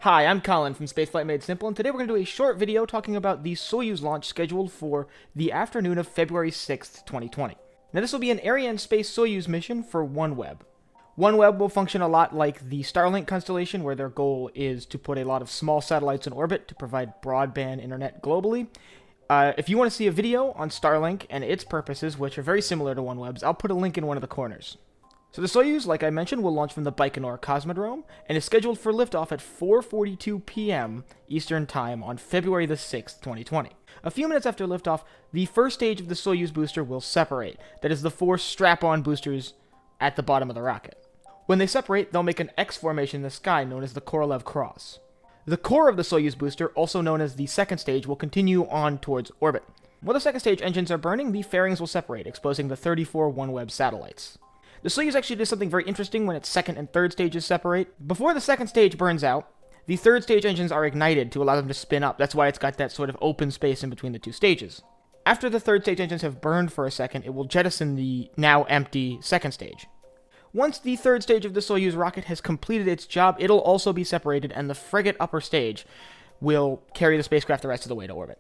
Hi, I'm Colin from Spaceflight Made Simple, and today we're going to do a short video talking about the Soyuz launch scheduled for the afternoon of February 6th, 2020. Now this will be an Arianespace Soyuz mission for OneWeb. OneWeb will function a lot like the Starlink constellation, where their goal is to put a lot of small satellites in orbit to provide broadband internet globally. If you want to see a video on Starlink and its purposes, which are very similar to OneWeb's, I'll put a link in one of the corners. So the Soyuz, like I mentioned, will launch from the Baikonur Cosmodrome and is scheduled for liftoff at 4:42 p.m. Eastern Time on February the 6th, 2020. A few minutes after liftoff, the first stage of the Soyuz booster will separate. That is the four strap-on boosters at the bottom of the rocket. When they separate, they'll make an X formation in the sky known as the Korolev Cross. The core of the Soyuz booster, also known as the second stage, will continue on towards orbit. While the second stage engines are burning, the fairings will separate, exposing the 34 OneWeb satellites. The Soyuz actually does something very interesting when its second and third stages separate. Before the second stage burns out, the third stage engines are ignited to allow them to spin up. That's why it's got that sort of open space in between the two stages. After the third stage engines have burned for a second, it will jettison the now empty second stage. Once the third stage of the Soyuz rocket has completed its job, it'll also be separated, and the frigate upper stage will carry the spacecraft the rest of the way to orbit.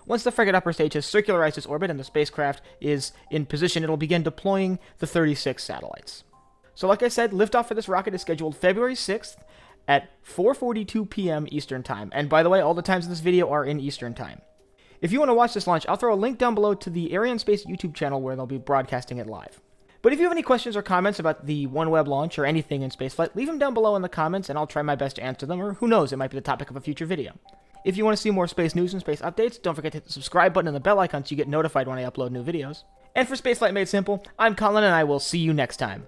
Once the frigate upper stage has circularized its orbit and the spacecraft is in position, it'll begin deploying the 36 satellites. So like I said, liftoff for this rocket is scheduled February 6th at 4:42 p.m. Eastern Time. And by the way, all the times in this video are in Eastern Time. If you want to watch this launch, I'll throw a link down below to the Arianespace YouTube channel where they'll be broadcasting it live. But if you have any questions or comments about the OneWeb launch or anything in spaceflight, leave them down below in the comments and I'll try my best to answer them, or who knows, it might be the topic of a future video. If you want to see more space news and space updates, don't forget to hit the subscribe button and the bell icon so you get notified when I upload new videos. And for Spaceflight Made Simple, I'm Colin and I will see you next time.